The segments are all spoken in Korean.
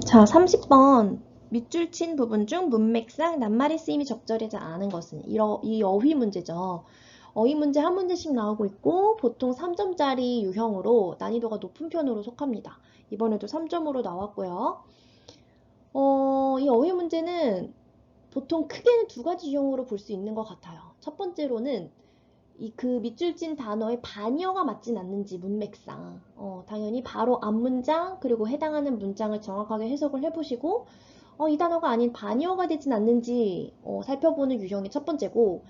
자, 30번. 밑줄 친 부분 중 문맥상 낱말의 쓰임이 적절하지 않은 것은 이 어휘 문제죠. 어휘 문제 한 문제씩 나오고 있고 보통 3점짜리 유형으로 난이도가 높은 편으로 속합니다. 이번에도 3점으로 나왔고요. 이 어휘 문제는 보통 크게는 두 가지 유형으로 볼 수 있는 것 같아요. 첫 번째로는 그 밑줄 친 단어의 반의어가 맞진 않는지 문맥상 당연히 바로 앞문장 그리고 해당하는 문장을 정확하게 해석을 해보시고 이 단어가 아닌 반의어가 되진 않는지 살펴보는 유형이 첫 번째고,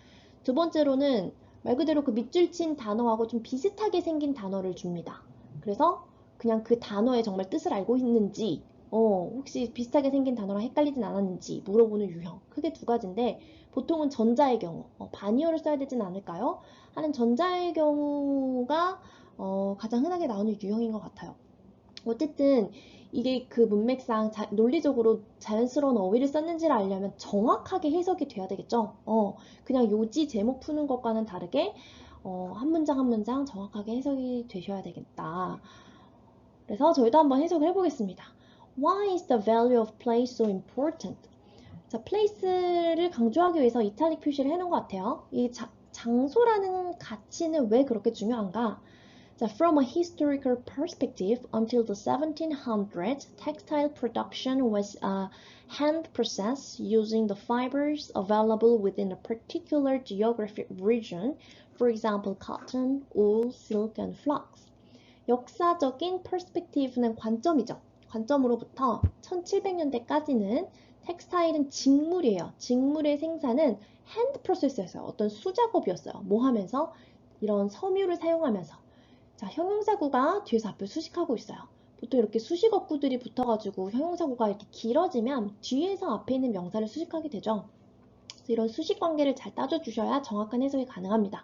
두 번째로는 말 그대로 그 밑줄 친 단어하고 좀 비슷하게 생긴 단어를 줍니다. 그래서 그냥 그 단어의 정말 뜻을 알고 있는지 혹시 비슷하게 생긴 단어랑 헷갈리진 않았는지 물어보는 유형. 크게 두 가지인데 보통은 전자의 경우 반의어를 써야 되진 않을까요? 하는 전자의 경우가 가장 흔하게 나오는 유형인 것 같아요. 어쨌든 이게 그 문맥상 논리적으로 자연스러운 어휘를 썼는지를 알려면 정확하게 해석이 돼야 되겠죠. 그냥 요지 제목 푸는 것과는 다르게 한 문장 한 문장 정확하게 해석이 되셔야 되겠다. 그래서 저희도 한번 해석을 해보겠습니다. Why is the value of place so important? 자, place를 강조하기 위해서 이탈릭 표시를 해놓은 것 같아요. 이 장소라는 가치는 왜 그렇게 중요한가? 자, from a historical perspective, until the 1700s, textile production was a hand process using the fibers available within a particular geographic region, for example, cotton, wool, silk, and flax. 역사적인 perspective는 관점이죠. 관점으로부터 1700년대까지는 텍스타일은 직물이에요. 직물의 생산은 핸드 프로세스였어요. 어떤 수작업이었어요. 뭐 하면서? 이런 섬유를 사용하면서. 자, 형용사구가 뒤에서 앞을 수식하고 있어요. 보통 이렇게 수식어구들이 붙어가지고 형용사구가 이렇게 길어지면 뒤에서 앞에 있는 명사를 수식하게 되죠. 그래서 이런 수식 관계를 잘 따져주셔야 정확한 해석이 가능합니다.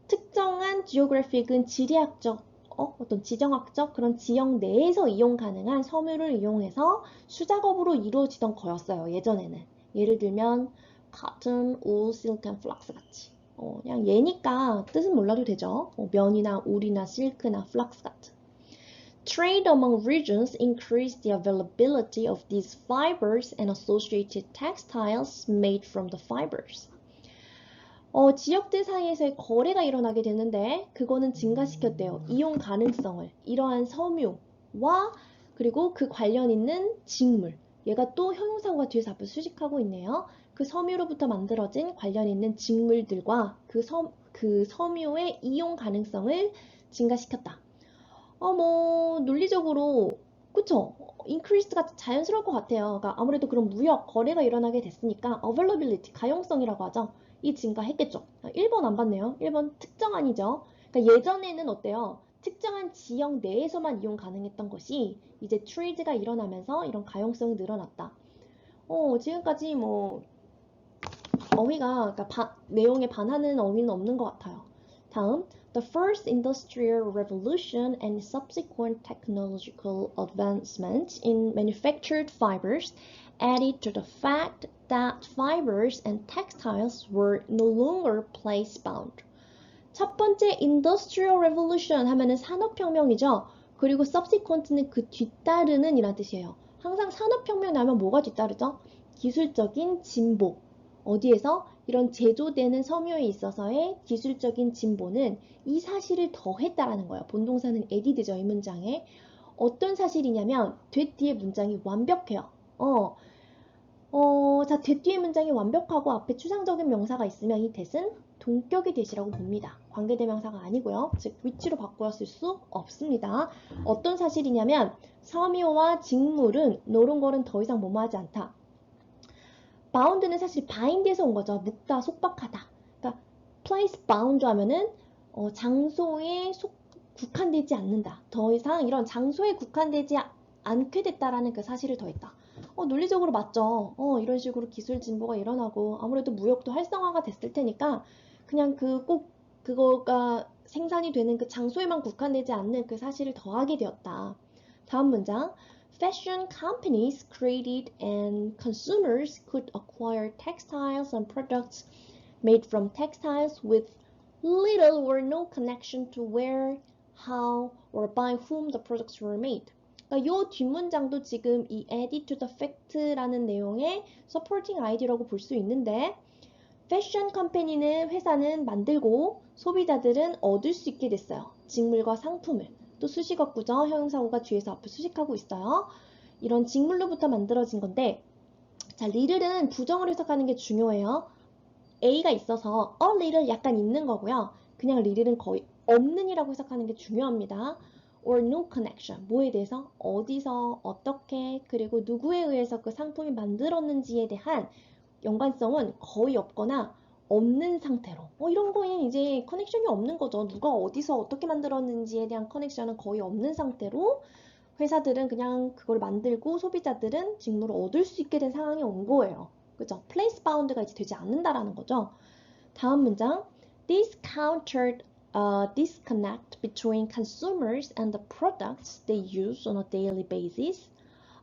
특정한 geographic은 지리학적, 어떤 지정학적 그런 지역 내에서 이용 가능한 섬유를 이용해서 수작업으로 이루어지던 거였어요. 예전에는. 예를 들면 cotton, wool, silk, and flax 같이. 그냥 얘니까 뜻은 몰라도 되죠. 면이나 울이나 실크나 플락스 같은. Trade among regions increased the availability of these fibers and associated textiles made from the fibers. 지역들 사이에서의 거래가 일어나게 되는데 그거는 증가시켰대요. 이용 가능성을. 이러한 섬유와 그리고 그 관련 있는 직물. 얘가 또 형용사가 뒤에서 앞을 수식하고 있네요. 그 섬유로부터 만들어진 관련 있는 직물들과 그 섬유의 이용 가능성을 증가시켰다. 논리적으로 그쵸? increase가 자연스러울 것 같아요. 그러니까 아무래도 그런 무역, 거래가 일어나게 됐으니까 availability, 가용성이라고 하죠. 이 증가했겠죠. 1번 안 봤네요. 1번 특정한이죠. 그러니까 예전에는 어때요? 특정한 지역 내에서만 이용 가능했던 것이 이제 trade가 일어나면서 이런 가용성이 늘어났다. 지금까지 뭐 어휘가 그러니까 내용에 반하는 어휘는 없는 것 같아요. 다음, the first industrial revolution and subsequent technological advancements in manufactured fibers added to the fact that fibers and textiles were no longer place-bound. 첫 번째 industrial revolution 하면은 산업혁명이죠. 그리고 subsequent는 그 뒤따르는 이란 뜻이에요. 항상 산업혁명 나면 뭐가 뒤따르죠? 기술적인 진보. 어디에서? 이런 제조되는 섬유에 있어서의 기술적인 진보는 이 사실을 더했다라는 거예요. 본동사는 added죠. 이 문장에. 어떤 사실이냐면 뒤에 문장이 완벽해요. 자, 뒤에 문장이 완벽하고 앞에 추상적인 명사가 있으면 이 대신 동격의 대시라고 봅니다. 관계대명사가 아니고요. 즉 위치로 바꾸었을 수 없습니다. 어떤 사실이냐면 섬유와 직물은 노른걸은 더 이상 뭐뭐하지 않다. bound는 사실 bind에서 온 거죠. 묶다, 속박하다. 그러니까 place bound 하면은 장소에 국한되지 않는다. 더 이상 이런 장소에 국한되지 않게 됐다라는 그 사실을 더했다. 논리적으로 맞죠. 이런 식으로 기술 진보가 일어나고 아무래도 무역도 활성화가 됐을 테니까 그냥 그거가 생산이 되는 그 장소에만 국한되지 않는 그 사실을 더하게 되었다. 다음 문장. Fashion companies created and consumers could acquire textiles and products made from textiles with little or no connection to where, how, or by whom the products were made. 그러니까 요 뒷문장도 지금 이 added to the fact라는 내용의 supporting idea라고 볼 수 있는데 패션 컴퍼니는 회사는 만들고 소비자들은 얻을 수 있게 됐어요. 직물과 상품을. 또 수식어구죠. 형용사구가 뒤에서 앞을 수식하고 있어요. 이런 직물로부터 만들어진 건데 자, little은 부정을 해석하는 게 중요해요. A가 있어서 a little 약간 있는 거고요. 그냥 little은 거의 없는 이라고 해석하는 게 중요합니다. or no connection. 뭐에 대해서? 어디서, 어떻게, 그리고 누구에 의해서 그 상품이 만들었는지에 대한 연관성은 거의 없거나 없는 상태로. 이런 거에 이제 커넥션이 없는 거죠. 누가 어디서 어떻게 만들었는지에 대한 커넥션은 거의 없는 상태로 회사들은 그냥 그걸 만들고 소비자들은 직무를 얻을 수 있게 된 상황이 온 거예요. 그죠? place bound가 이제 되지 않는다라는 거죠. 다음 문장. This countered a disconnect between consumers and the products they use on a daily basis.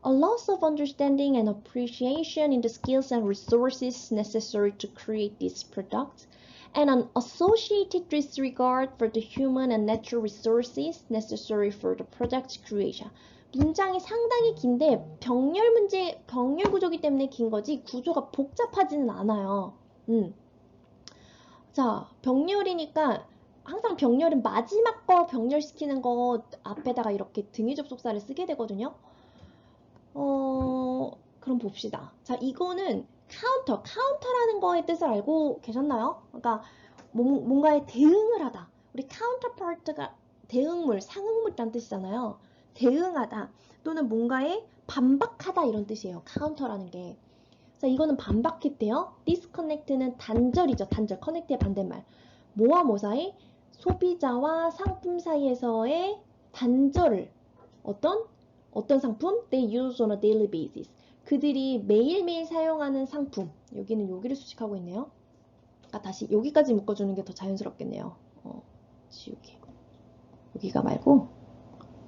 A loss of understanding and appreciation in the skills and resources necessary to create these products, and an associated disregard for the human and natural resources necessary for the product creation. 문장이 상당히 긴데 병렬 구조기 때문에 긴 거지 구조가 복잡하지는 않아요. 자, 병렬이니까 항상 병렬은 마지막 거 병렬시키는 거 앞에다가 이렇게 등위 접속사를 쓰게 되거든요. 그럼 봅시다. 자, 이거는 카운터라는 거의 뜻을 알고 계셨나요? 그러니까 뭔가에 대응을 하다. 우리 counterpart가 대응물, 상응물이란 뜻이잖아요. 대응하다 또는 뭔가에 반박하다 이런 뜻이에요. 카운터라는 게. 자, 이거는 반박했대요. disconnect는 단절이죠. 단절. connect의 반대말. 뭐와 뭐 사이? 소비자와 상품 사이에서의 단절을 어떤 상품? They use on a daily basis. 그들이 매일매일 사용하는 상품. 여기는 여기를 수식하고 있네요. 다시 여기까지 묶어주는 게 더 자연스럽겠네요. 지우개. 여기가 말고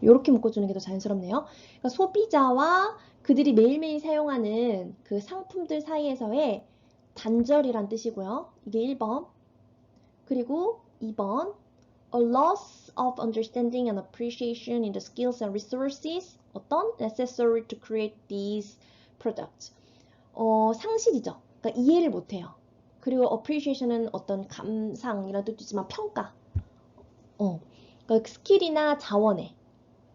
이렇게 묶어주는 게 더 자연스럽네요. 그러니까 소비자와 그들이 매일매일 사용하는 그 상품들 사이에서의 단절이란 뜻이고요. 이게 1번. 그리고 2번. A loss of understanding and appreciation in the skills and resources necessary to create these products. 상실이죠. 그러니까 이해를 못해요. 그리고 appreciation은 어떤 감상이라는 뜻도 있지만 평가. 그러니까 스킬이나 자원에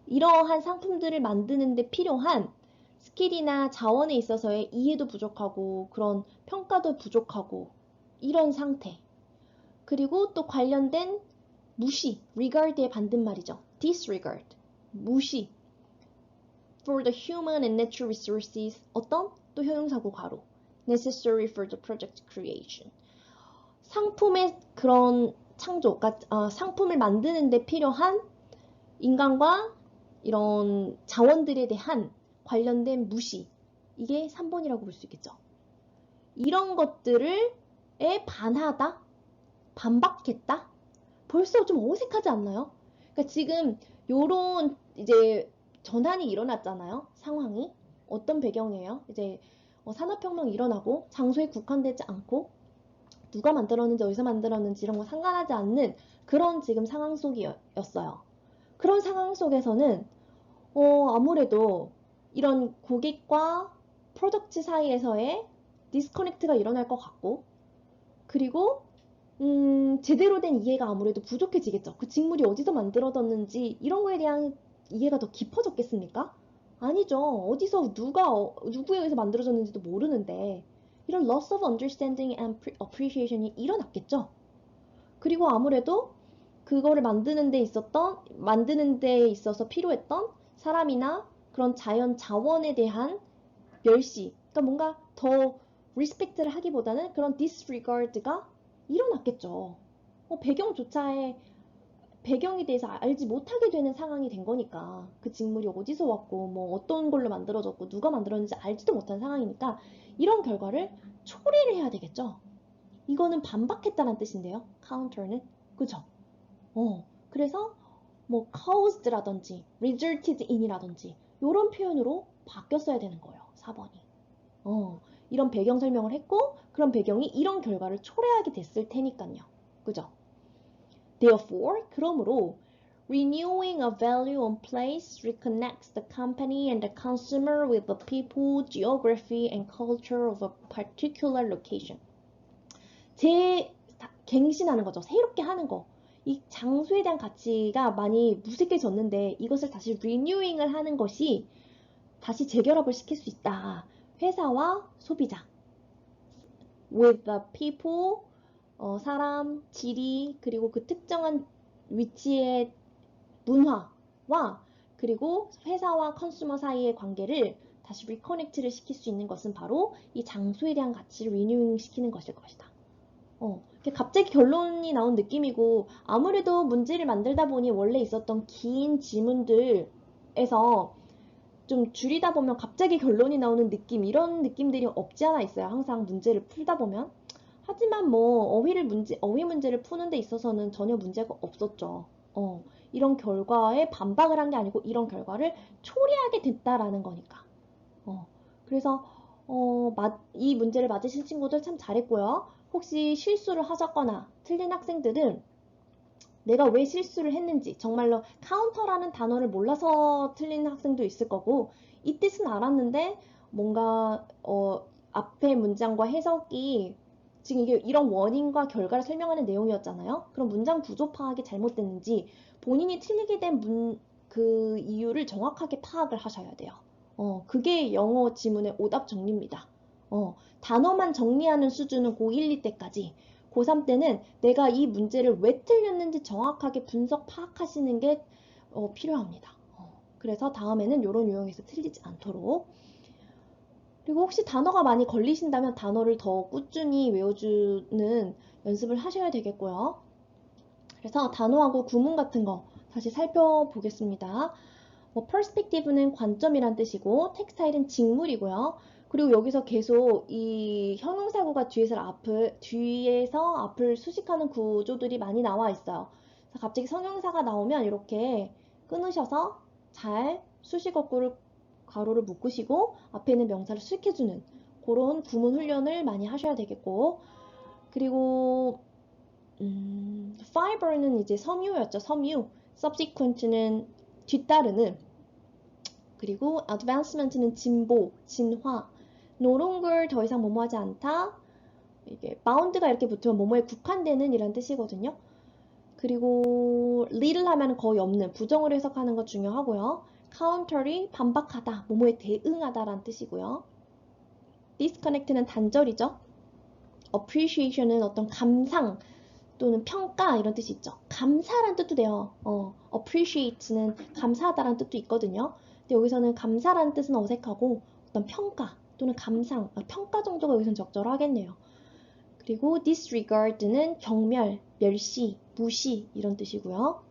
이러한 상품들을 만드는 데 필요한 스킬이나 자원에 있어서의 이해도 부족하고 그런 평가도 부족하고 이런 상태. 그리고 또 관련된 무시, regard의 반대말이죠. disregard, 무시. for the human and natural resources, 또 형용사고 괄호. necessary for the project creation. 상품의 그런 창조, 그러니까 상품을 만드는 데 필요한 인간과 이런 자원들에 대한 관련된 무시. 이게 3번이라고 볼 수 있겠죠. 이런 것들을 반하다, 반박했다. 벌써 좀 어색하지 않나요? 그러니까 지금 요런 이제 전환이 일어났잖아요. 상황이. 어떤 배경이에요? 이제 산업혁명이 일어나고 장소에 국한되지 않고 누가 만들었는지 어디서 만들었는지 이런 거 상관하지 않는 그런 지금 상황 속이었어요. 그런 상황 속에서는 아무래도 이런 고객과 프로덕트 사이에서의 디스커넥트가 일어날 것 같고 그리고 제대로 된 이해가 아무래도 부족해지겠죠. 그 직물이 어디서 만들어졌는지 이런 거에 대한 이해가 더 깊어졌겠습니까? 아니죠. 어디서 누구에 의해서 만들어졌는지도 모르는데 이런 loss of understanding and appreciation이 일어났겠죠. 그리고 아무래도 그거를 만드는 데 있어서 필요했던 사람이나 그런 자연 자원에 대한 멸시, 그러니까 뭔가 더 리스펙트를 하기보다는 그런 disregard가 일어났겠죠. 배경에 대해서 알지 못하게 되는 상황이 된 거니까 그 직물이 어디서 왔고 뭐 어떤 걸로 만들어졌고 누가 만들었는지 알지도 못한 상황이니까 이런 결과를 초래를 해야 되겠죠. 이거는 반박했다는 뜻인데요. counter는 그죠? 그래서 뭐 caused라든지 resulted in이라든지 이런 표현으로 바뀌었어야 되는 거예요. 4번이. 이런 배경 설명을 했고 그런 배경이 이런 결과를 초래하게 됐을 테니까요. 그죠? Therefore, 그러므로 Renewing a value on place reconnects the company and the consumer with the people, geography, and culture of a particular location. 갱신하는 거죠. 새롭게 하는 거. 이 장소에 대한 가치가 많이 무색해졌는데 이것을 다시 renewing을 하는 것이 다시 재결합을 시킬 수 있다. 회사와 소비자. With the people, 사람, 지리, 그리고 그 특정한 위치의 문화와 그리고 회사와 컨슈머 사이의 관계를 다시 리커넥트를 시킬 수 있는 것은 바로 이 장소에 대한 가치를 리뉴잉 시키는 것일 것이다. 갑자기 결론이 나온 느낌이고 아무래도 문제를 만들다 보니 원래 있었던 긴 지문들에서 좀 줄이다 보면 갑자기 결론이 나오는 느낌 이런 느낌들이 없지 않아 있어요. 항상 문제를 풀다 보면. 하지만 뭐 어휘 문제를 푸는 데 있어서는 전혀 문제가 없었죠. 이런 결과에 반박을 한 게 아니고 이런 결과를 초래하게 됐다라는 거니까. 그래서 이 문제를 맞으신 친구들 참 잘했고요. 혹시 실수를 하셨거나 틀린 학생들은 내가 왜 실수를 했는지 정말로 카운터라는 단어를 몰라서 틀린 학생도 있을 거고 이 뜻은 알았는데 뭔가 앞에 문장과 해석이 지금 이게 이런 원인과 결과를 설명하는 내용이었잖아요. 그럼 문장 구조 파악이 잘못됐는지 본인이 틀리게 된 그 이유를 정확하게 파악을 하셔야 돼요. 그게 영어 지문의 오답 정리입니다. 단어만 정리하는 수준은 고1, 2 때까지 고3 때는 내가 이 문제를 왜 틀렸는지 정확하게 분석 파악하시는 게 필요합니다. 그래서 다음에는 이런 유형에서 틀리지 않도록 그리고 혹시 단어가 많이 걸리신다면 단어를 더 꾸준히 외워주는 연습을 하셔야 되겠고요. 그래서 단어하고 구문 같은 거 다시 살펴보겠습니다. perspective는 관점이란 뜻이고 텍스타일은 직물이고요. 그리고 여기서 계속 이 형용사구가 뒤에서 앞을 수식하는 구조들이 많이 나와 있어요. 그래서 갑자기 성형사가 나오면 이렇게 끊으셔서 잘 수식어구를 가로를 묶으시고 앞에 있는 명사를 수식해주는 그런 구문 훈련을 많이 하셔야 되겠고 그리고 fiber는 이제 섬유였죠. 섬유. subsequent는 뒤따르는 그리고 advancement는 진보, 진화. no longer 더 이상 뭐뭐하지 않다. 이게 bound가 이렇게 붙으면 뭐뭐에 국한되는 이란 뜻이거든요. 그리고 lead를 하면 거의 없는 부정으로 해석하는 거 중요하고요. counter이 반박하다, 뭐뭐에 대응하다라는 뜻이고요. disconnect는 단절이죠. appreciation은 어떤 감상 또는 평가 이런 뜻이 있죠. 감사란 뜻도 돼요. appreciate는 감사하다라는 뜻도 있거든요. 근데 여기서는 감사라는 뜻은 어색하고 어떤 평가 또는 감상, 평가 정도가 여기서는 적절하겠네요. 그리고 disregard는 경멸, 멸시, 무시 이런 뜻이고요.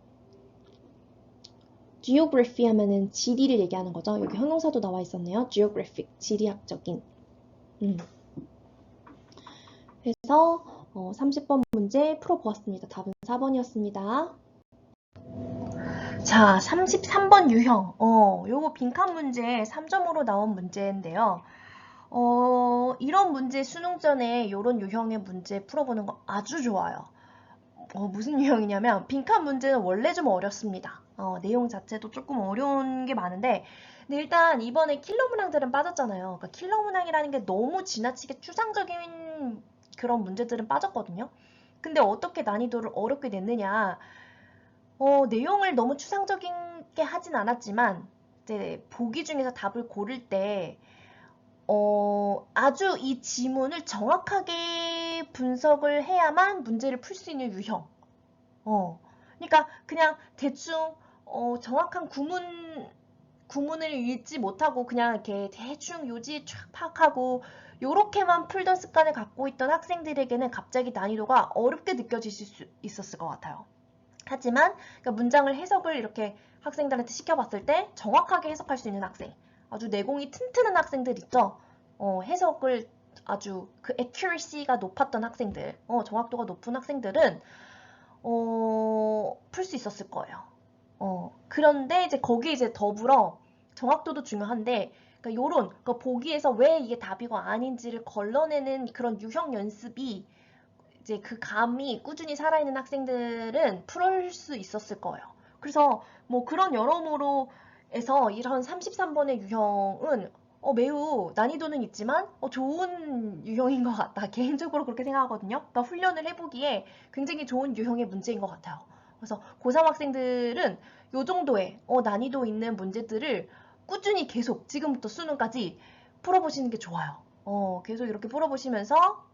geography 하면은 지리를 얘기하는 거죠. 여기 형용사도 나와 있었네요. geographic, 지리학적인. 그래서 30번 문제 풀어보았습니다. 답은 4번이었습니다. 자, 33번 유형. 요거 빈칸 문제 3점으로 나온 문제인데요. 이런 문제 수능 전에 이런 유형의 문제 풀어보는 거 아주 좋아요. 무슨 유형이냐면 빈칸 문제는 원래 좀 어렵습니다. 내용 자체도 조금 어려운 게 많은데 근데 일단 이번에 킬러 문항들은 빠졌잖아요. 그러니까 킬러 문항이라는 게 너무 지나치게 추상적인 그런 문제들은 빠졌거든요. 근데 어떻게 난이도를 어렵게 냈느냐 내용을 너무 추상적이게 하진 않았지만 이제 보기 중에서 답을 고를 때 아주 이 지문을 정확하게 분석을 해야만 문제를 풀 수 있는 유형. 그러니까 그냥 대충 정확한 구문을 읽지 못하고 그냥 이렇게 대충 요지 촥 파악하고 요렇게만 풀던 습관을 갖고 있던 학생들에게는 갑자기 난이도가 어렵게 느껴질 수 있었을 것 같아요. 하지만 그러니까 문장을 해석을 이렇게 학생들한테 시켜봤을 때 정확하게 해석할 수 있는 학생, 아주 내공이 튼튼한 학생들 있죠. 해석을 아주 그 accuracy가 높았던 학생들, 정확도가 높은 학생들은 풀 수 있었을 거예요. 그런데 이제 거기에 이제 더불어 정확도도 중요한데, 그러니까 요런, 그러니까 보기에서 왜 이게 답이고 아닌지를 걸러내는 그런 유형 연습이 이제 그 감이 꾸준히 살아있는 학생들은 풀을 수 있었을 거예요. 그래서 뭐 그런 여러모로에서 이런 33번의 유형은 매우 난이도는 있지만 좋은 유형인 것 같다. 개인적으로 그렇게 생각하거든요. 그러니까 훈련을 해보기에 굉장히 좋은 유형의 문제인 것 같아요. 그래서 고3 학생들은 요 정도의 난이도 있는 문제들을 꾸준히 계속 지금부터 수능까지 풀어보시는 게 좋아요. 계속 이렇게 풀어보시면서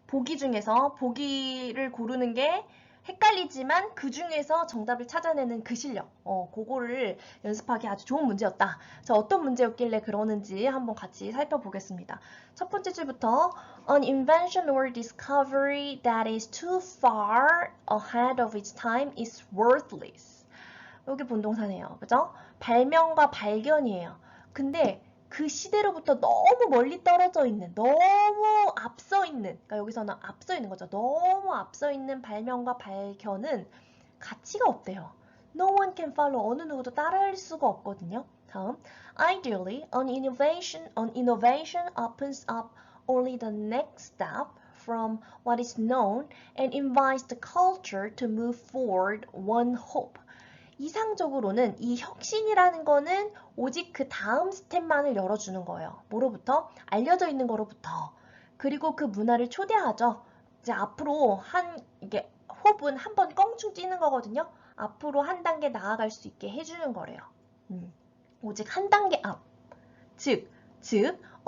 보기 중에서 보기를 고르는 게 헷갈리지만 그 중에서 정답을 찾아내는 그 실력, 그거를 연습하기 아주 좋은 문제였다. 자, 어떤 문제였길래 그러는지 한번 같이 살펴보겠습니다. 첫 번째 줄부터 An invention or discovery that is too far ahead of its time is worthless. 여기 본동사네요. 그죠? 발명과 발견이에요. 근데 그 시대로부터 너무 멀리 떨어져 있는, 너무 앞서 있는, 그러니까 여기서는 앞서 있는 거죠. 너무 앞서 있는 발명과 발견은 가치가 없대요. No one can follow. 어느 누구도 따라할 수가 없거든요. 다음, ideally, an innovation opens up only the next step from what is known and invites the culture to move forward one hope. 이상적으로는 이 혁신이라는 거는 오직 그 다음 스텝만을 열어주는 거예요. 뭐로부터? 알려져 있는 거로부터. 그리고 그 문화를 초대하죠. 이제 앞으로 이게 홉은 한번 껑충 뛰는 거거든요. 앞으로 한 단계 나아갈 수 있게 해주는 거래요. 오직 한 단계 앞. 즉,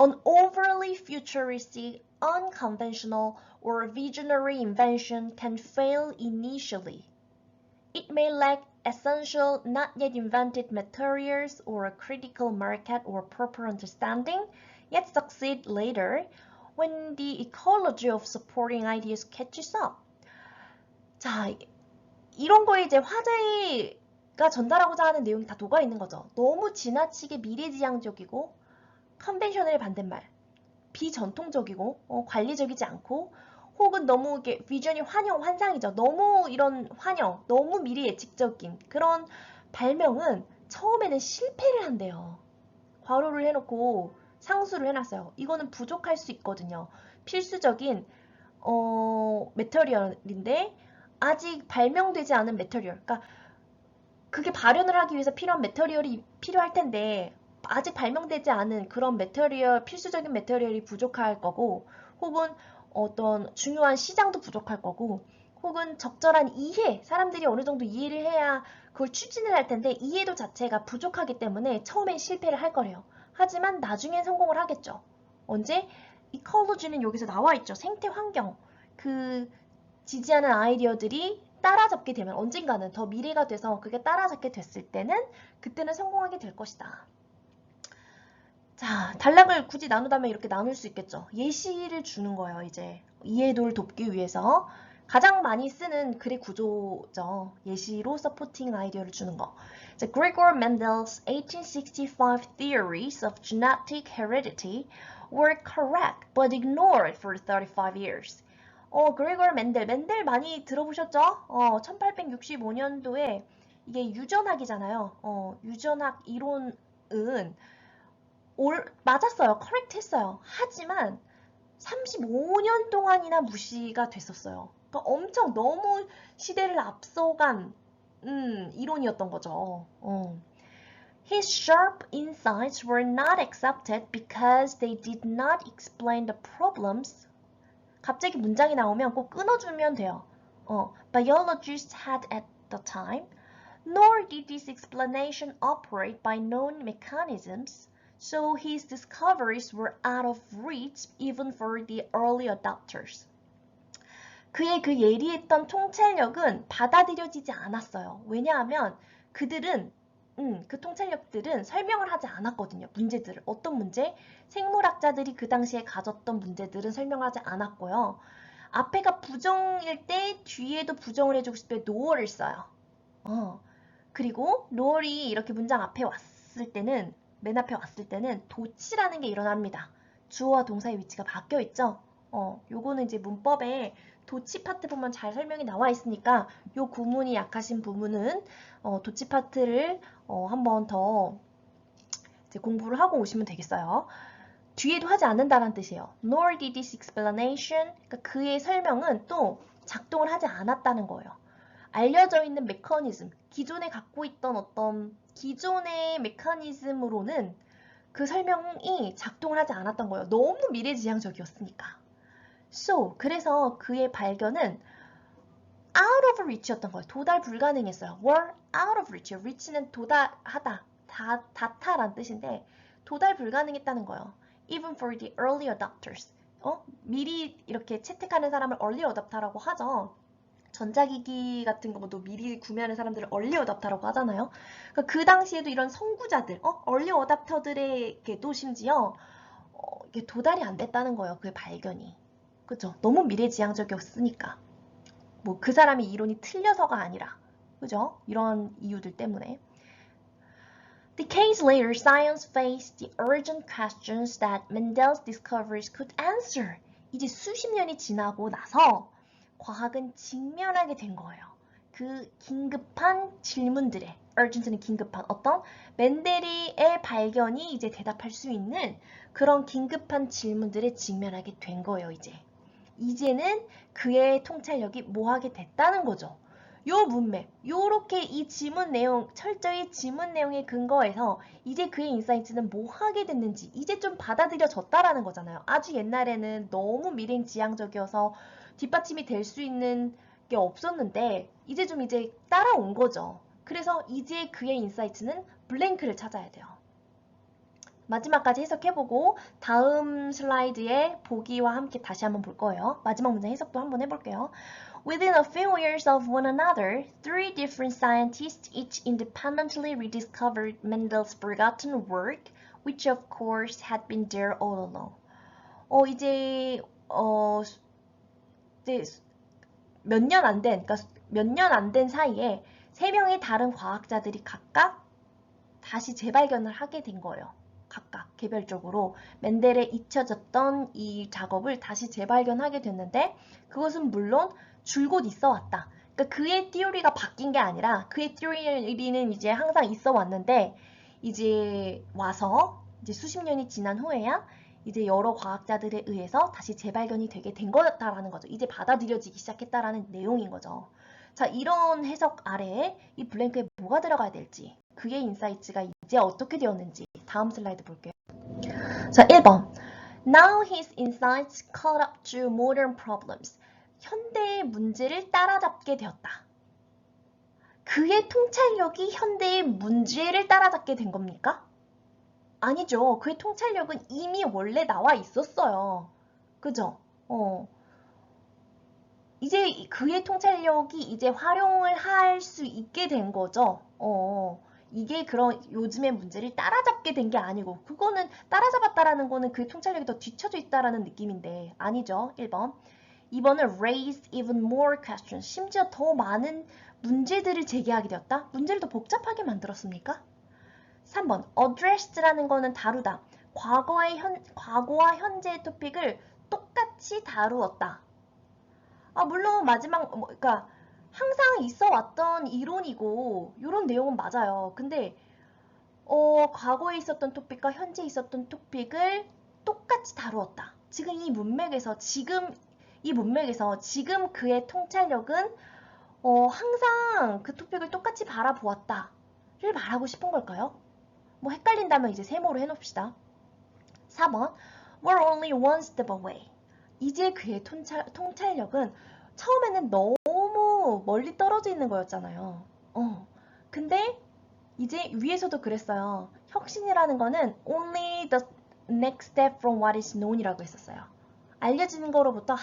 an overly futuristic, unconventional, or visionary invention can fail initially. It may lack essential, not yet invented materials or a critical market or proper understanding, yet succeed later when the ecology of supporting ideas catches up. 자, 이런 거에 이제 화제가 전달하고자 하는 내용이 다 녹아 있는 거죠. 너무 지나치게 미래지향적이고 컨벤셔널의 반대말, 비전통적이고 관리적이지 않고 혹은 너무 이게 비전이 환상이죠. 너무 이런 너무 미래 예측적인 그런 발명은 처음에는 실패를 한대요. 괄호를 해놓고 상수를 해놨어요. 이거는 부족할 수 있거든요. 필수적인 메터리얼인데 아직 발명되지 않은 메터리얼. 그러니까 그게 발현을 하기 위해서 필요한 메터리얼이 필요할 텐데 아직 발명되지 않은 그런 필수적인 메터리얼이 부족할 거고 혹은 어떤 중요한 시장도 부족할 거고 혹은 적절한 이해, 사람들이 어느 정도 이해를 해야 그걸 추진을 할 텐데 이해도 자체가 부족하기 때문에 처음엔 실패를 할 거래요. 하지만 나중엔 성공을 하겠죠. 언제? 이컬로지는 여기서 나와 있죠. 생태 환경. 그 지지하는 아이디어들이 따라잡게 되면 언젠가는 더 미래가 돼서 그게 따라잡게 됐을 때는 그때는 성공하게 될 것이다. 자, 단락을 굳이 나누다면 이렇게 나눌 수 있겠죠. 예시를 주는 거예요, 이제. 이해도를 돕기 위해서. 가장 많이 쓰는 글의 구조죠. 예시로 서포팅 아이디어를 주는 거. 자, Gregor Mendel's 1865 theories of genetic heredity were correct but ignored for 35 years. 그레고르 맨델 많이 들어보셨죠? 1865년도에 이게 유전학이잖아요. 유전학 이론은 맞았어요. 커렉트 했어요. 하지만 35년 동안이나 무시가 됐었어요. 그러니까 엄청 너무 시대를 앞서간 이론이었던 거죠. His sharp insights were not accepted because they did not explain the problems. 갑자기 문장이 나오면 꼭 끊어주면 돼요. Biologists had at the time, nor did this explanation operate by known mechanisms. So his discoveries were out of reach even for the early adopters. 그의 그 예리했던 통찰력은 받아들여지지 않았어요. 왜냐하면 그들은 그 통찰력들은 설명을 하지 않았거든요. 문제들을. 어떤 문제? 생물학자들이 그 당시에 가졌던 문제들은 설명하지 않았고요. 앞에가 부정일 때 뒤에도 부정을 해주고 싶을 때 no를 써요. 그리고 no이 이렇게 문장 앞에 왔을 때는 맨 앞에 왔을 때는 도치라는 게 일어납니다. 주어와 동사의 위치가 바뀌어 있죠. 요거는 이제 문법에 도치 파트 보면 잘 설명이 나와 있으니까 요 구문이 약하신 부분은 도치 파트를 한 번 더 공부를 하고 오시면 되겠어요. 뒤에도 하지 않는다는 뜻이에요. Nor did this explanation, 그러니까 그의 설명은 또 작동을 하지 않았다는 거예요. 알려져 있는 메커니즘, 기존에 갖고 있던 어떤 기존의 메커니즘으로는 그 설명이 작동을 하지 않았던 거예요. 너무 미래지향적이었으니까. 그래서 그의 발견은 out of reach였던 거예요. 도달 불가능했어요. were out of reach. reach는 도달하다, 닿다라는 뜻인데 도달 불가능했다는 거예요. even for the early adopters. 미리 이렇게 채택하는 사람을 early adopter라고 하죠. 전자기기 같은 것도 미리 구매하는 사람들을 early adopter라고 하잖아요. 그러니까 그 당시에도 이런 선구자들, early adopter들에게도 심지어 이게 도달이 안 됐다는 거예요. 그의 발견이. 그죠? 너무 미래지향적이었으니까. 뭐 그 사람의 이론이 틀려서가 아니라. 그죠? 이런 이유들 때문에. Decades later, science faced the urgent questions that Mendel's discoveries could answer. 이제 수십 년이 지나고 나서 과학은 직면하게 된 거예요. 그 긴급한 질문들에, urgent는 긴급한 어떤 멘델의 발견이 이제 대답할 수 있는 그런 긴급한 질문들에 직면하게 된 거예요, 이제. 이제는 그의 통찰력이 뭐하게 됐다는 거죠. 요 문맥, 요렇게 이 지문 내용, 철저히 지문 내용에 근거해서 이제 그의 인사이트는 뭐하게 됐는지 이제 좀 받아들여졌다라는 거잖아요. 아주 옛날에는 너무 미래지향적이어서 뒷받침이 될 수 있는 게 없었는데 이제 좀 이제 따라온 거죠. 그래서 이제 그의 인사이트는 블랭크를 찾아야 돼요. 마지막까지 해석해보고 다음 슬라이드에 보기와 함께 다시 한번 볼 거예요. 마지막 문제 해석도 한번 해볼게요. Within a few years of one another, three different scientists each independently rediscovered Mendel's forgotten work, which of course had been there all along. 이제 몇 년 안 된, 그러니까 몇 년 안 된 사이에 세 명의 다른 과학자들이 각각 다시 재발견을 하게 된 거예요. 각각 개별적으로 멘델에 잊혀졌던 이 작업을 다시 재발견하게 됐는데 그것은 물론 줄곧 있어 왔다. 그러니까 그의 티오리가 바뀐 게 아니라 그의 티오리는 이제 항상 있어 왔는데 이제 와서 이제 수십 년이 지난 후에야 이제 여러 과학자들에 의해서 다시 재발견이 되게 된 거다라는 거죠. 이제 받아들여지기 시작했다라는 내용인 거죠. 자, 이런 해석 아래에 이 블랭크에 뭐가 들어가야 될지 그의 인사이트가 이제 어떻게 되었는지 다음 슬라이드 볼게요. 자, 1번. Now his insights caught up to modern problems. 현대의 문제를 따라잡게 되었다. 그의 통찰력이 현대의 문제를 따라잡게 된 겁니까? 아니죠. 그의 통찰력은 이미 원래 나와 있었어요. 그죠? 이제 그의 통찰력이 이제 활용을 할 수 있게 된 거죠. 이게 그런 요즘의 문제를 따라잡게 된 게 아니고 그거는 따라잡았다라는 거는 그의 통찰력이 더 뒤쳐져 있다라는 느낌인데 아니죠. 1번. 2번은 raised even more questions. 심지어 더 많은 문제들을 제기하게 되었다. 문제를 더 복잡하게 만들었습니까? 3번. addressed라는 거는 다루다. 과거와 현재의 토픽을 똑같이 다루었다. 물론 마지막 그러니까 항상 있어 왔던 이론이고 이런 내용은 맞아요. 근데 과거에 있었던 토픽과 현재 있었던 토픽을 똑같이 다루었다. 지금 이 문맥에서 지금 그의 통찰력은 항상 그 토픽을 똑같이 바라보았다를 말하고 싶은 걸까요? 뭐 헷갈린다면 이제 세모로 해놓읍시다. 4번 We're only one step away. 이제 그의 통찰력은 처음에는 너무 멀리 떨어져 있는 거였잖아요. 근데 이제 위에서도 그랬어요. 혁신이라는 거는 only the next step from what is known이라고 했었어요. 알려지는 거로부터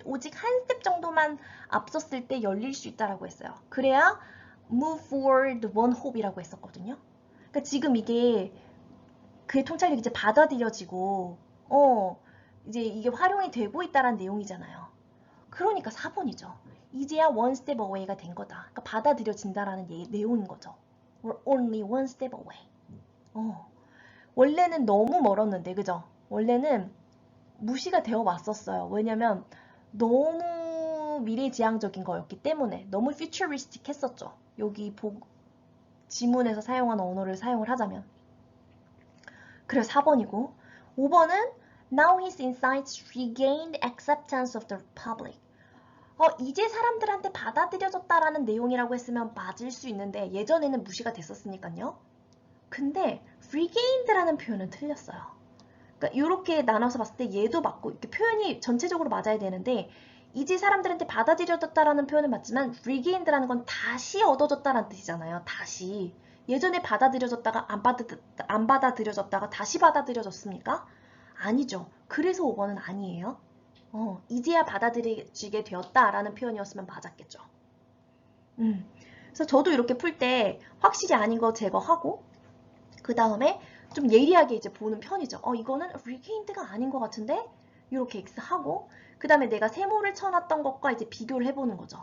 오직 한 스텝 정도만 앞섰을 때 열릴 수 있다라고 했어요. 그래야 move forward one hope이라고 했었거든요. 그러니까 지금 이게 그의 통찰력이 이제 받아들여지고 이제 이게 활용이 되고 있다는 내용이잖아요. 그러니까 4번이죠. 이제야 one step away가 된 거다. 그러니까 받아들여진다라는 내용인 거죠. We're only one step away. 원래는 너무 멀었는데, 그죠? 원래는 무시가 되어 왔었어요. 왜냐면 너무 미래지향적인 거였기 때문에 너무 futuristic 했었죠. 여기 지문에서 사용한 언어를 사용을 하자면. 그래서 4번이고 5번은 Now his insights regained acceptance of the public. 이제 사람들한테 받아들여졌다라는 내용이라고 했으면 맞을 수 있는데 예전에는 무시가 됐었으니까요. 근데 regained라는 표현은 틀렸어요. 그러니까 이렇게 나눠서 봤을 때 얘도 맞고 이렇게 표현이 전체적으로 맞아야 되는데 이제 사람들한테 받아들여졌다라는 표현은 맞지만 regained라는 건 다시 얻어졌다라는 뜻이잖아요. 다시. 예전에 받아들여졌다가 안 받아들여졌다가 다시 받아들여졌습니까? 아니죠. 그래서 5번은 아니에요. 이제야 받아들여지게 되었다라는 표현이었으면 맞았겠죠. 그래서 저도 이렇게 풀 때 확실히 아닌 거 제거하고 그 다음에 좀 예리하게 이제 보는 편이죠. 이거는 regained가 아닌 것 같은데? 이렇게 X하고 그 다음에 내가 세모를 쳐놨던 것과 이제 비교를 해보는 거죠.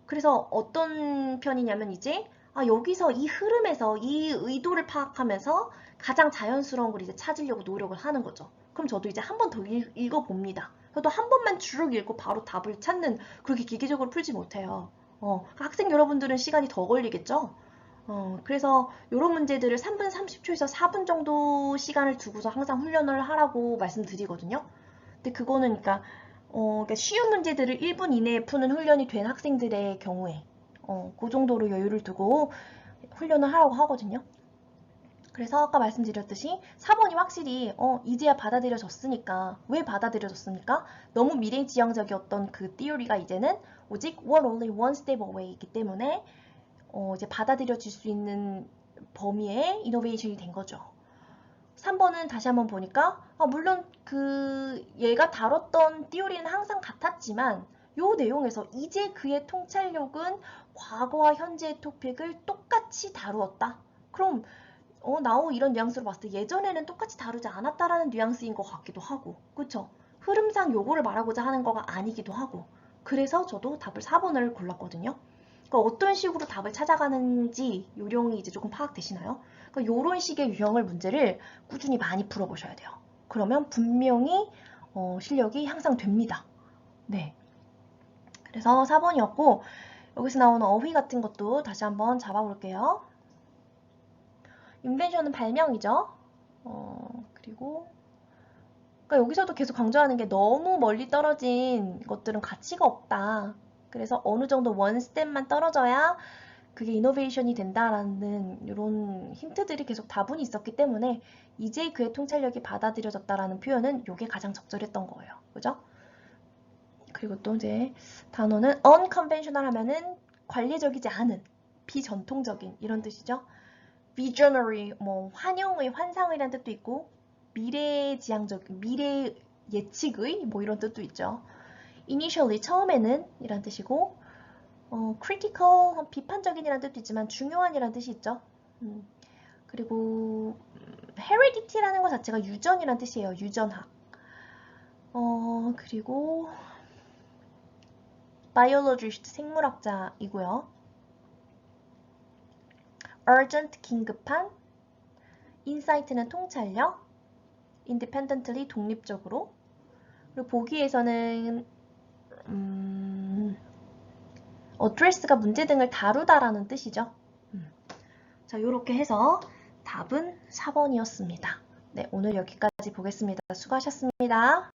그래서 어떤 편이냐면 이제 여기서 이 흐름에서 이 의도를 파악하면서 가장 자연스러운 걸 이제 찾으려고 노력을 하는 거죠. 그럼 저도 이제 한 번 더 읽어봅니다. 저도 한 번만 쭉 읽고 바로 답을 찾는 그렇게 기계적으로 풀지 못해요. 학생 여러분들은 시간이 더 걸리겠죠? 그래서 이런 문제들을 3분 30초에서 4분 정도 시간을 두고서 항상 훈련을 하라고 말씀드리거든요. 근데 그거는 그러니까 쉬운 문제들을 1분 이내에 푸는 훈련이 된 학생들의 경우에 그 정도로 여유를 두고 훈련을 하라고 하거든요. 그래서 아까 말씀드렸듯이 4번이 확실히 이제야 받아들여졌으니까 왜 받아들여졌습니까? 너무 미래지향적이었던 그 띠오리가 이제는 오직 we're only one step away이기 때문에 이제 받아들여질 수 있는 범위의 이노베이션이 된 거죠. 3번은 다시 한번 보니까 물론 얘가 다뤘던 띠오리는 항상 같았지만 요 내용에서 이제 그의 통찰력은 과거와 현재의 토픽을 똑같이 다루었다. 그럼 나오 이런 뉘앙스로 봤을 때 예전에는 똑같이 다루지 않았다라는 뉘앙스인 것 같기도 하고 그쵸? 흐름상 요거를 말하고자 하는 거가 아니기도 하고 그래서 저도 답을 4번을 골랐거든요. 그러니까 어떤 식으로 답을 찾아가는지 요령이 이제 조금 파악되시나요? 그러니까 요런 식의 유형을 문제를 꾸준히 많이 풀어보셔야 돼요. 그러면 분명히 실력이 향상됩니다. 네. 그래서 4번이었고 여기서 나오는 어휘 같은 것도 다시 한번 잡아볼게요. 인벤션은 발명이죠. 그리고 그러니까 여기서도 계속 강조하는 게 너무 멀리 떨어진 것들은 가치가 없다. 그래서 어느 정도 원 스텝만 떨어져야 그게 이노베이션이 된다라는 이런 힌트들이 계속 다분히 있었기 때문에 이제 그의 통찰력이 받아들여졌다라는 표현은 이게 가장 적절했던 거예요. 그죠? 그리고 또 이제 단어는 unconventional 하면은 관례적이지 않은, 비전통적인 이런 뜻이죠. visionary, 환영의, 환상의라는 뜻도 있고 미래지향적, 미래 예측의 이런 뜻도 있죠. initially, 처음에는 이란 뜻이고 critical, 비판적인이라는 뜻도 있지만 중요한이라는 뜻이 있죠. 그리고 heredity라는 것 자체가 유전이라는 뜻이에요. 유전학. 그리고 biologist, 생물학자이고요. urgent, 긴급한. insight는 통찰력. independently, 독립적으로. 그리고 보기에서는 address가 문제 등을 다루다라는 뜻이죠. 자, 이렇게 해서 답은 4번이었습니다. 네, 오늘 여기까지 보겠습니다. 수고하셨습니다.